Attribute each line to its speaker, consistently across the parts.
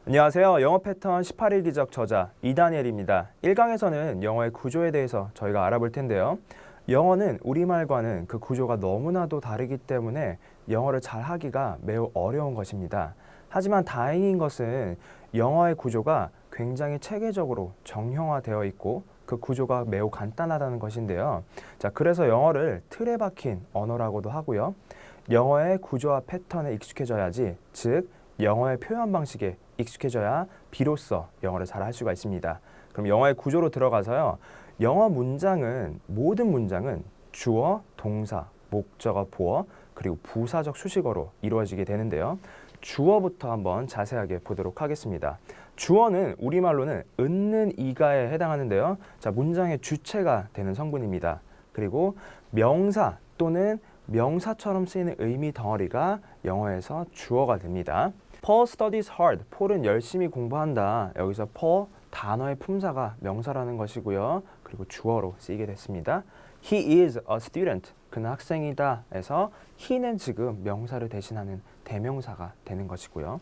Speaker 1: 안녕하세요. 영어 패턴 18일 기적 저자 이다니엘입니다. 1강에서는 영어의 구조에 대해서 저희가 알아볼 텐데요. 영어는 우리말과는 그 구조가 너무나도 다르기 때문에 영어를 잘 하기가 매우 어려운 것입니다. 하지만 다행인 것은 영어의 구조가 굉장히 체계적으로 정형화되어 있고 그 구조가 매우 간단하다는 것인데요. 자, 그래서 영어를 틀에 박힌 언어라고도 하고요. 영어의 구조와 패턴에 익숙해져야지, 즉 영어의 표현 방식에 익숙해져야 비로소 영어를 잘 할 수가 있습니다. 그럼 영어의 구조로 들어가서요. 영어 문장은 모든 문장은 주어, 동사, 목적어, 보어, 그리고 부사적 수식어로 이루어지게 되는데요. 주어부터 한번 자세하게 보도록 하겠습니다. 주어는 우리말로는 은는 이가에 해당하는데요. 자, 문장의 주체가 되는 성분입니다. 그리고 명사 또는 명사처럼 쓰이는 의미 덩어리가 영어에서 주어가 됩니다. Paul studies hard. 폴은 열심히 공부한다. 여기서 Paul 단어의 품사가 명사라는 것이고요. 그리고 주어로 쓰이게 됐습니다. He is a student. 그는 학생이다 해서 he는 지금 명사를 대신하는 대명사가 되는 것이고요.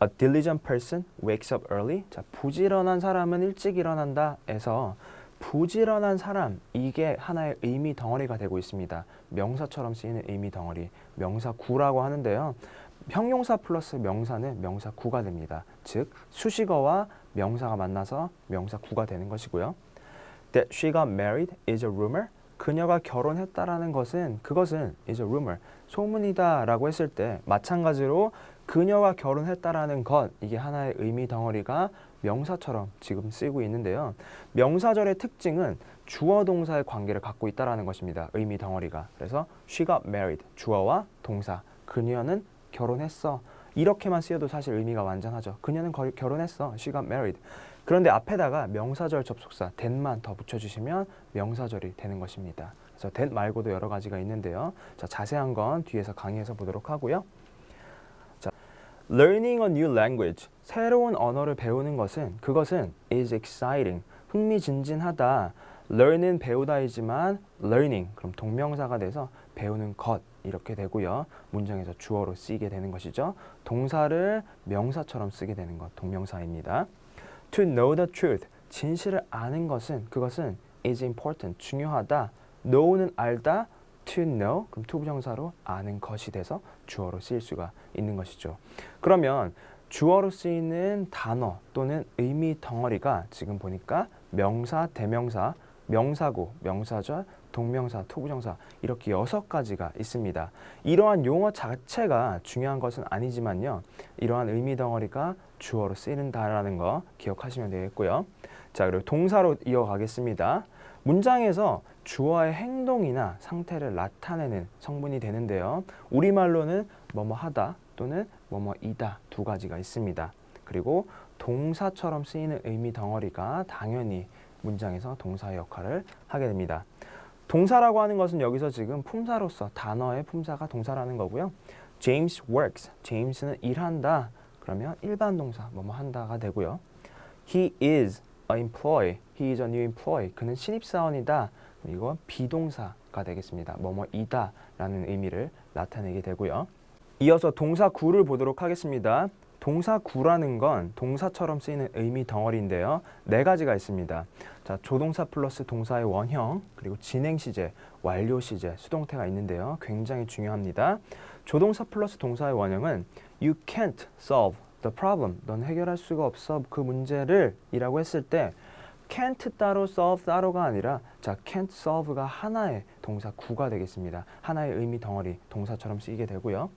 Speaker 1: A diligent person wakes up early. 자, 부지런한 사람은 일찍 일어난다 해서 부지런한 사람, 이게 하나의 의미 덩어리가 되고 있습니다. 명사처럼 쓰이는 의미 덩어리, 명사구라고 하는데요. 형용사 플러스 명사는 명사구가 됩니다. 즉 수식어와 명사가 만나서 명사구가 되는 것이고요. That she got married is a rumor. 그녀가 결혼했다라는 것은 그것은 is a rumor, 소문이다 라고 했을 때 마찬가지로 그녀가 결혼했다라는 것, 이게 하나의 의미 덩어리가 명사처럼 지금 쓰이고 있는데요. 명사절의 특징은 주어 동사의 관계를 갖고 있다라는 것입니다. 의미 덩어리가. 그래서 she got married, 주어와 동사, 그녀는 결혼했어. 이렇게만 쓰여도 사실 의미가 완전하죠. 그녀는 결혼했어. She got married. 그런데 앞에다가 명사절 접속사 that만 더 붙여주시면 명사절이 되는 것입니다. 그래서 that 말고도 여러 가지가 있는데요. 자, 자세한 건 뒤에서 강의해서 보도록 하고요. 자, learning a new language. 새로운 언어를 배우는 것은 그것은 is exciting. 흥미진진하다. learn은 배우다이지만 learning 그럼 동명사가 돼서 배우는 것 이렇게 되고요. 문장에서 주어로 쓰이게 되는 것이죠. 동사를 명사처럼 쓰게 되는 것 동명사입니다. To know the truth. 진실을 아는 것은 그것은 is important. 중요하다. know는 알다. To know 그럼 to 부정사로 아는 것이 돼서 주어로 쓰일 수가 있는 것이죠. 그러면 주어로 쓰이는 단어 또는 의미 덩어리가 지금 보니까 명사, 대명사, 명사구, 명사절, 동명사, 토부정사 이렇게 6가지가 있습니다. 이러한 용어 자체가 중요한 것은 아니지만요. 이러한 의미 덩어리가 주어로 쓰인다라는 거 기억하시면 되겠고요. 자, 그리고 동사로 이어가겠습니다. 문장에서 주어의 행동이나 상태를 나타내는 성분이 되는데요. 우리말로는 뭐뭐 하다 또는 뭐뭐이다 2가지가 있습니다. 그리고 동사처럼 쓰이는 의미 덩어리가 당연히 문장에서 동사의 역할을 하게 됩니다. 동사라고 하는 것은 여기서 지금 품사로서 단어의 품사가 동사라는 거고요. James works. 제임스는 일한다. 그러면 일반 동사 뭐뭐 한다가 되고요. He is a employee. He is a new employee. 그는 신입사원이다. 이건 비동사가 되겠습니다. 뭐뭐이다 라는 의미를 나타내게 되고요. 이어서 동사구를 보도록 하겠습니다. 동사구라는 건 동사처럼 쓰이는 의미 덩어리인데요. 4가지가 있습니다. 자, 조동사 플러스 동사의 원형, 그리고 진행시제, 완료시제, 수동태가 있는데요. 굉장히 중요합니다. 조동사 플러스 동사의 원형은 You can't solve the problem. 넌 해결할 수가 없어 그 문제를 이라고 했을 때 can't 따로 solve 따로가 아니라 자, can't solve가 하나의 동사구가 되겠습니다. 하나의 의미 덩어리, 동사처럼 쓰이게 되고요.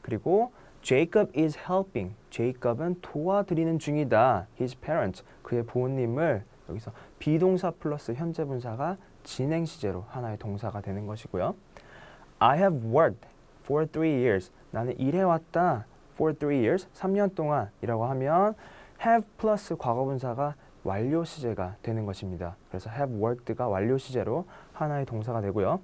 Speaker 1: 그리고 Jacob is helping. Jacob은 도와드리는 중이다. His parents. 그의 부모님을 여기서 비동사 플러스 현재 분사가 진행시제로 하나의 동사가 되는 것이고요. I have worked for 3 years. 나는 일해왔다. For 3 years. 3년 동안 이라고 하면 have 플러스 과거분사가 완료시제가 되는 것입니다. 그래서 have worked가 완료시제로 하나의 동사가 되고요.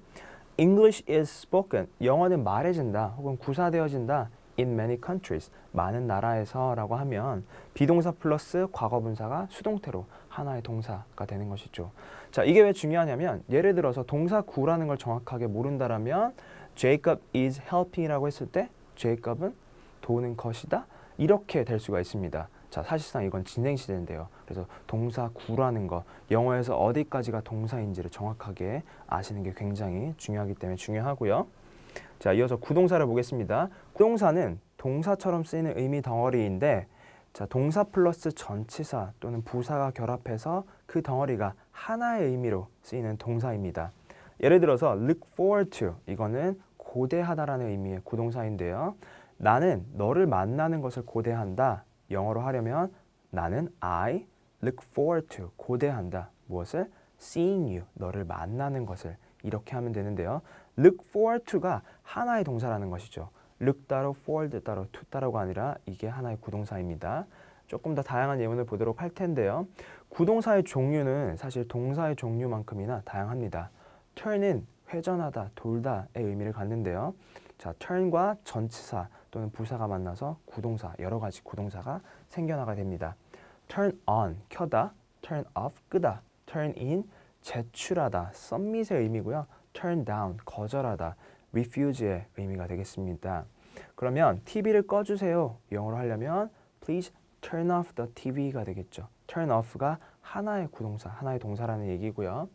Speaker 1: English is spoken. 영어는 말해진다 혹은 구사되어진다. In many countries. 많은 나라에서 라고 하면 비동사 플러스 과거분사가 수동태로 하나의 동사가 되는 것이죠. 자, 이게 왜 중요하냐면 예를 들어서 동사구라는 걸 정확하게 모른다라면 Jacob is helping 이라고 했을 때 Jacob은 도우는 것이다. 이렇게 될 수가 있습니다. 자, 사실상 이건 진행 시제인데요. 그래서 동사 구라는 거, 영어에서 어디까지가 동사인지를 정확하게 아시는 게 굉장히 중요하기 때문에 중요하고요. 자, 이어서 구동사를 보겠습니다. 구동사는 동사처럼 쓰이는 의미 덩어리인데, 자, 동사 플러스 전치사 또는 부사가 결합해서 그 덩어리가 하나의 의미로 쓰이는 동사입니다. 예를 들어서 look forward to, 이거는 고대하다라는 의미의 구동사인데요. 나는 너를 만나는 것을 고대한다. 영어로 하려면 나는 I look forward to, 고대한다. 무엇을? seeing you, 너를 만나는 것을. 이렇게 하면 되는데요. look forward to가 하나의 동사라는 것이죠. look 따로 forward 따로 to 따로가 아니라 이게 하나의 구동사입니다. 조금 더 다양한 예문을 보도록 할 텐데요. 구동사의 종류는 사실 동사의 종류만큼이나 다양합니다. turn은 회전하다, 돌다의 의미를 갖는데요. 자, turn과 전치사 또는 부사가 만나서 구동사, 여러 가지 구동사가 생겨나게 됩니다. turn on, 켜다, turn off, 끄다, turn in, 제출하다, submit의 의미고요. turn down, 거절하다, refuse의 의미가 되겠습니다. 그러면 TV를 꺼주세요. 영어로 하려면 please turn off the TV가 되겠죠. turn off가 하나의 구동사, 하나의 동사라는 얘기고요.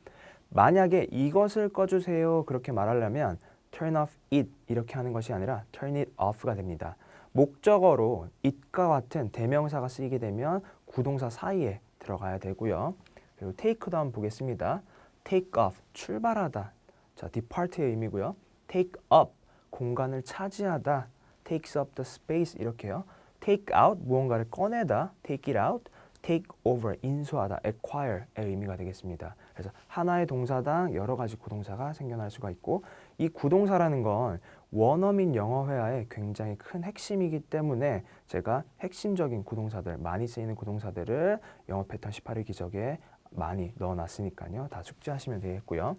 Speaker 1: 만약에 이것을 꺼주세요. 그렇게 말하려면 turn off it 이렇게 하는 것이 아니라 turn it off가 됩니다. 목적어로 it과 같은 대명사가 쓰이게 되면 구동사 사이에 들어가야 되고요. 그리고 take도 한번 보겠습니다. take off, 출발하다. 자, depart의 의미고요. take up, 공간을 차지하다. takes up the space 이렇게요. take out, 무언가를 꺼내다. take it out. take over, 인수하다, acquire의 의미가 되겠습니다. 그래서 하나의 동사당 여러 가지 구동사가 생겨날 수가 있고, 이 구동사라는 건 원어민 영어 회화의 굉장히 큰 핵심이기 때문에 제가 핵심적인 구동사들, 많이 쓰이는 구동사들을 영어 패턴 18일 기적에 많이 넣어놨으니까요. 다 숙지하시면 되겠고요.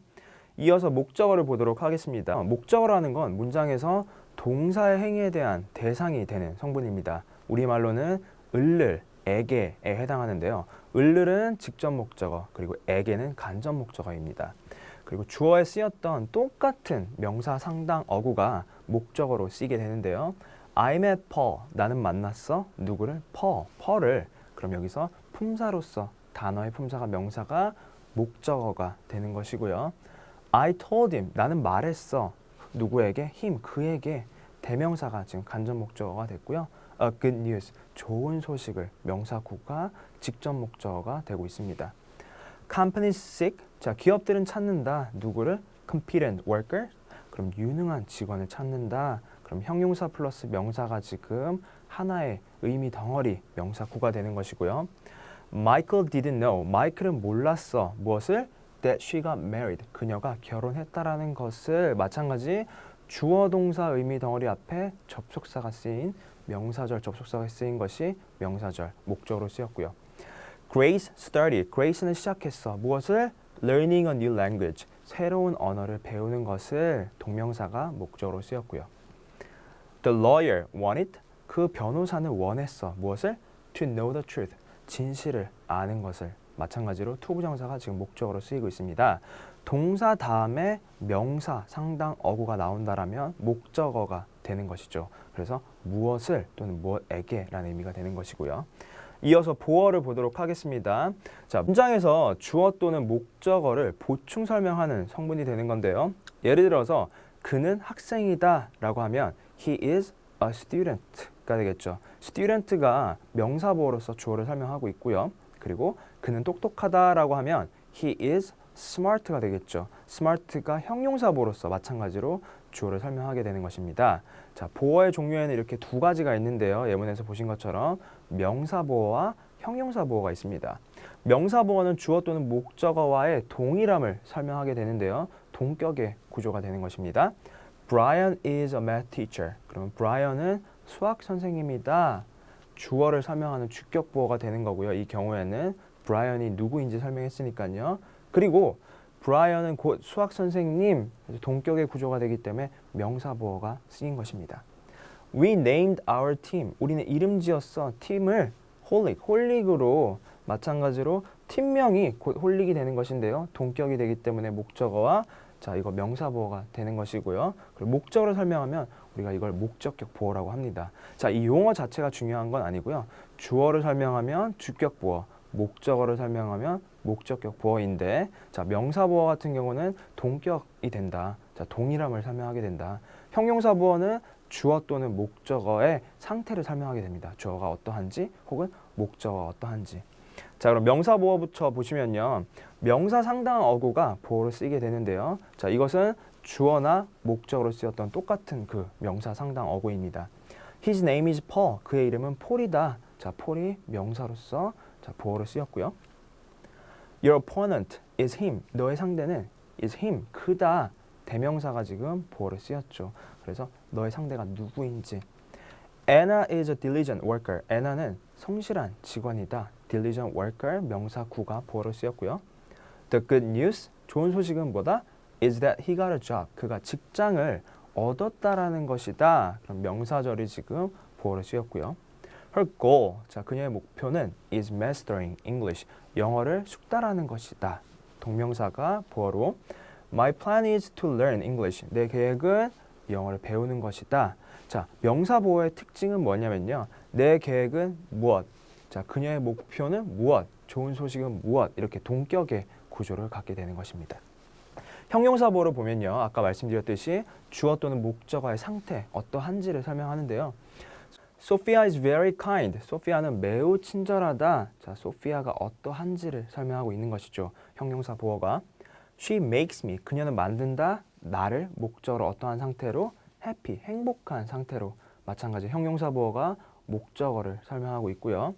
Speaker 1: 이어서 목적어를 보도록 하겠습니다. 목적어라는 건 문장에서 동사의 행위에 대한 대상이 되는 성분입니다. 우리말로는 을를, 에게에 해당하는데요. 을을은 직접 목적어, 그리고 에게는 간접 목적어입니다. 그리고 주어에 쓰였던 똑같은 명사 상당 어구가 목적어로 쓰이게 되는데요. I met Paul, 나는 만났어. 누구를? Paul을. 그럼 여기서 품사로서 단어의 품사가 명사가 목적어가 되는 것이고요. I told him, 나는 말했어. 누구에게? him, 그에게. 대명사가 지금 간접 목적어가 됐고요. A good news, 좋은 소식을 명사구가 직접 목적어가 되고 있습니다. Companies seek, 자, 기업들은 찾는다. 누구를? Competent worker, 그럼 유능한 직원을 찾는다. 그럼 형용사 플러스 명사가 지금 하나의 의미 덩어리 명사구가 되는 것이고요. Michael didn't know, 마이클은 몰랐어. 무엇을? That she got married, 그녀가 결혼했다라는 것을. 마찬가지 주어 동사 의미 덩어리 앞에 접속사가 쓰인 명사절 접속사가 쓰인 것이 명사절 목적으로 쓰였고요. Grace started, Grace는 시작했어. 무엇을? Learning a new language, 새로운 언어를 배우는 것을. 동명사가 목적으로 쓰였고요. The lawyer wanted, 그 변호사는 원했어. 무엇을? To know the truth, 진실을 아는 것을. 마찬가지로 to 부정사가 지금 목적으로 쓰이고 있습니다. 동사 다음에 명사, 상당, 어구가 나온다라면 목적어가 되는 것이죠. 그래서 무엇을 또는 무엇에게 라는 의미가 되는 것이고요. 이어서 보어를 보도록 하겠습니다. 자, 문장에서 주어 또는 목적어를 보충 설명하는 성분이 되는 건데요. 예를 들어서 그는 학생이다 라고 하면 he is a student가 되겠죠. student가 명사보어로서 주어를 설명하고 있고요. 그리고 그는 똑똑하다라고 하면 he is smart가 되겠죠. smart가 형용사보어로서 마찬가지로 주어를 설명하게 되는 것입니다. 자, 보어의 종류에는 이렇게 두 가지가 있는데요. 예문에서 보신 것처럼 명사보어와 형용사보어가 있습니다. 명사보어는 주어 또는 목적어와의 동일함을 설명하게 되는데요. 동격의 구조가 되는 것입니다. Brian is a math teacher. 그러면 Brian은 수학 선생님이다. 주어를 설명하는 주격보어가 되는 거고요. 이 경우에는 브라이언이 누구인지 설명했으니까요. 그리고 브라이언은 곧 수학 선생님, 동격의 구조가 되기 때문에 명사보어가 쓰인 것입니다. We named our team. 우리는 이름 지었어. 팀을 홀릭으로 마찬가지로 팀명이 곧 홀릭이 되는 것인데요. 동격이 되기 때문에 목적어와 자, 이거 명사보어가 되는 것이고요. 그리고 목적어를 설명하면 우리가 이걸 목적격 보어라고 합니다. 자, 이 용어 자체가 중요한 건 아니고요. 주어를 설명하면 주격 보어, 목적어를 설명하면 목적격 보어인데, 자, 명사 보어 같은 경우는 동격이 된다. 자, 동일함을 설명하게 된다. 형용사 보어는 주어 또는 목적어의 상태를 설명하게 됩니다. 주어가 어떠한지 혹은 목적어가 어떠한지. 자, 그럼 명사 보어부터 보시면요. 명사 상당 어구가 보어로 쓰이게 되는데요. 자, 이것은 주어나 목적어로 쓰였던 똑같은 그 명사 상당 어구입니다. His name is Paul. 그의 이름은 폴이다. 자, 폴이 명사로서 자, 보어로 쓰였고요. Your opponent is him. 너의 상대는 is him. 그다. 대명사가 지금 보어로 쓰였죠. 그래서 너의 상대가 누구인지. Anna is a diligent worker. Anna는 성실한 직원이다. diligent worker 명사 구가 보어로 쓰였고요. The good news, 좋은 소식은 뭐다? is that he got a job. 그가 직장을 얻었다라는 것이다. 그럼 명사절이 지금 보어로 쓰였고요. Her goal, 자, 그녀의 목표는 is mastering English. 영어를 숙달하는 것이다. 동명사가 보어로. My plan is to learn English. 내 계획은 영어를 배우는 것이다. 자, 명사 보어의 특징은 뭐냐면요. 내 계획은 무엇? 자, 그녀의 목표는 무엇? 좋은 소식은 무엇? 이렇게 동격의 구조를 갖게 되는 것입니다. 형용사 보어를 보면요. 아까 말씀드렸듯이 주어 또는 목적어의 상태, 어떠한지를 설명하는데요. Sophia is very kind. 소피아는 매우 친절하다. 자, 소피아가 어떠한지를 설명하고 있는 것이죠. 형용사 보어가. She makes me. 그녀는 만든다. 나를 목적어로 어떠한 상태로? happy, 행복한 상태로. 마찬가지 형용사 보어가 목적어를 설명하고 있고요.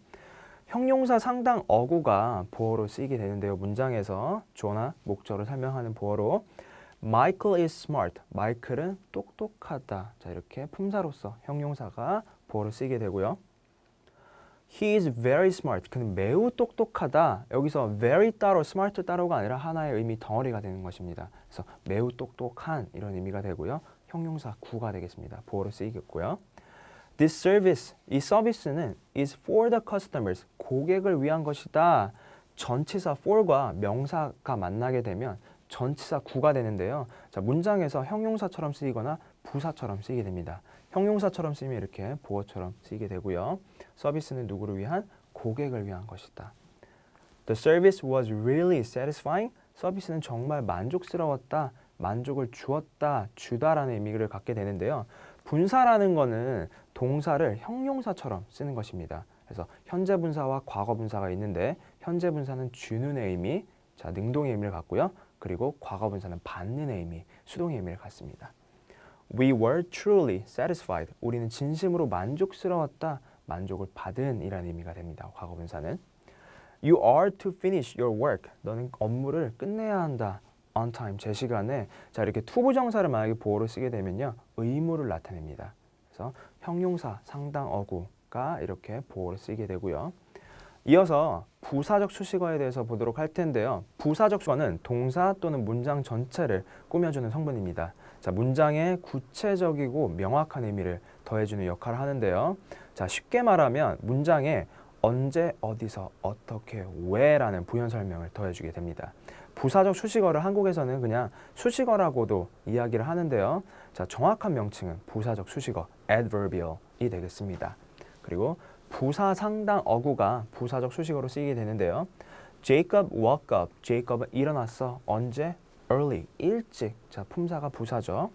Speaker 1: 형용사 상당 어구가 보어로 쓰이게 되는데요. 문장에서 주어나 목적어를 설명하는 보어로 Michael is smart. 마이클은 똑똑하다. 자, 이렇게 품사로서 형용사가 보어로 쓰이게 되고요. He is very smart. 그는 매우 똑똑하다. 여기서 very 따로 smart 따로가 아니라 하나의 의미 덩어리가 되는 것입니다. 그래서 매우 똑똑한 이런 의미가 되고요. 형용사 구가 되겠습니다. 보어로 쓰이겠고요. This service, 이 서비스는 is for the customers. 고객을 위한 것이다. 전치사 for과 명사가 만나게 되면 전치사 구가 되는데요. 자, 문장에서 형용사처럼 쓰이거나 부사처럼 쓰이게 됩니다. 형용사처럼 쓰이면 이렇게 보어처럼 쓰이게 되고요. 서비스는 누구를 위한? 고객을 위한 것이다. The service was really satisfying. 서비스는 정말 만족스러웠다. 만족을 주었다, 주다라는 의미를 갖게 되는데요. 분사라는 거는 동사를 형용사처럼 쓰는 것입니다. 그래서 현재 분사와 과거 분사가 있는데 현재 분사는 주는 의미, 자, 능동의 의미를 갖고요. 그리고 과거 분사는 받는 의미, 수동의 의미를 갖습니다. We were truly satisfied. 우리는 진심으로 만족스러웠다, 만족을 받은 이라는 의미가 됩니다. 과거 분사는. You are to finish your work. 너는 업무를 끝내야 한다. on time, 제 시간에. 자, 이렇게 투부정사를 만약에 보어로 쓰게 되면요. 의무를 나타냅니다. 그래서 형용사 상당 어구가 이렇게 보어로 쓰이게 되고요. 이어서 부사적 수식어에 대해서 보도록 할 텐데요. 부사적 수식어는 동사 또는 문장 전체를 꾸며주는 성분입니다. 자, 문장에 구체적이고 명확한 의미를 더해주는 역할을 하는데요. 자, 쉽게 말하면 문장에 언제, 어디서, 어떻게, 왜라는 부연 설명을 더해주게 됩니다. 부사적 수식어를 한국에서는 그냥 수식어라고도 이야기를 하는데요. 자, 정확한 명칭은 부사적 수식어, adverbial이 되겠습니다. 그리고 부사 상당 어구가 부사적 수식어로 쓰이게 되는데요. Jacob woke up. 제이콥은 일어났어. 언제? early, 일찍. 자, 품사가 부사죠.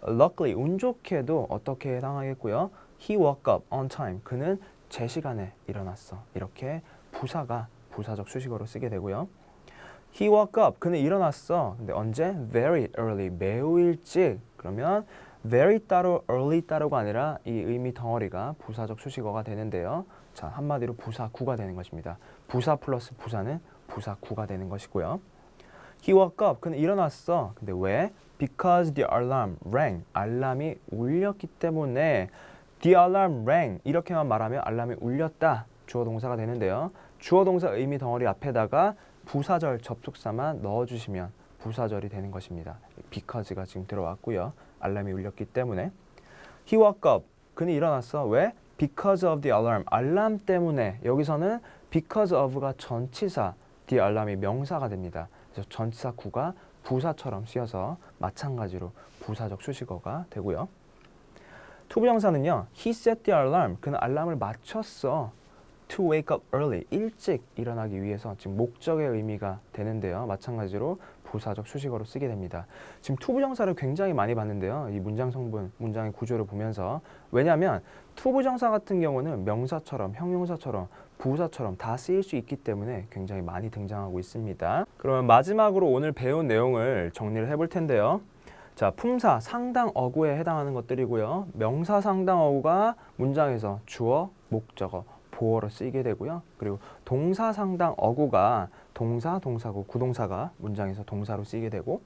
Speaker 1: Luckily, 운 좋게도 어떻게 해당하겠고요. He woke up on time. 그는 제 시간에 일어났어. 이렇게 부사가 부사적 수식어로 쓰게 되고요. He woke up. 그는 일어났어. 근데 언제? Very early. 매우 일찍. 그러면 very 따로 early 따로가 아니라 이 의미 덩어리가 부사적 수식어가 되는데요. 자, 한마디로 부사구가 되는 것입니다. 부사 플러스 부사는 부사구가 되는 것이고요. He woke up. 그는 일어났어. 근데 왜? Because the alarm rang. 알람이 울렸기 때문에. The alarm rang. 이렇게만 말하면 알람이 울렸다. 주어 동사가 되는데요. 주어 동사 의미 덩어리 앞에다가 부사절 접속사만 넣어주시면 부사절이 되는 것입니다. because가 지금 들어왔고요. 알람이 울렸기 때문에. He woke up. 그는 일어났어. 왜? Because of the alarm. 알람 때문에. 여기서는 because of가 전치사, the alarm이 명사가 됩니다. 그래서 전치사 구가 부사처럼 쓰여서 마찬가지로 부사적 수식어가 되고요. 투부정사는요. He set the alarm. 그는 알람을 맞췄어. To wake up early. 일찍 일어나기 위해서. 지금 목적의 의미가 되는데요. 마찬가지로 부사적 수식어로 쓰게 됩니다. 지금 투부정사를 굉장히 많이 봤는데요. 이 문장 성분, 문장의 구조를 보면서. 왜냐하면 투부정사 같은 경우는 명사처럼, 형용사처럼, 부사처럼 다 쓰일 수 있기 때문에 굉장히 많이 등장하고 있습니다. 그러면 마지막으로 오늘 배운 내용을 정리를 해볼 텐데요. 자, 품사 상당 어구에 해당하는 것들이고요. 명사 상당 어구가 문장에서 주어, 목적어, 보어로 쓰이게 되고요. 그리고 동사 상당 어구가 동사, 동사구, 구동사가 문장에서 동사로 쓰이게 되고,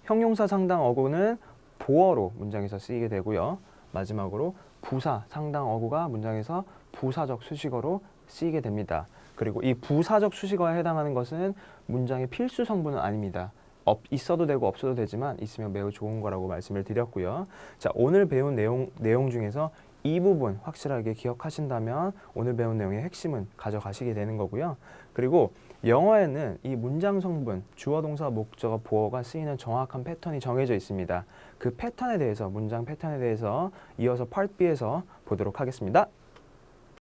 Speaker 1: 형용사 상당 어구는 보어로 문장에서 쓰이게 되고요. 마지막으로 부사 상당 어구가 문장에서 부사적 수식어로 쓰이게 됩니다. 그리고 이 부사적 수식어에 해당하는 것은 문장의 필수 성분은 아닙니다. 있어도 되고 없어도 되지만 있으면 매우 좋은 거라고 말씀을 드렸고요. 자, 오늘 배운 내용 중에서 이 부분 확실하게 기억하신다면 오늘 배운 내용의 핵심은 가져가시게 되는 거고요. 그리고 영어에는 이 문장 성분, 주어, 동사, 목적어, 보어가 쓰이는 정확한 패턴이 정해져 있습니다. 그 패턴에 대해서, 문장 패턴에 대해서 이어서 Part B에서 보도록 하겠습니다.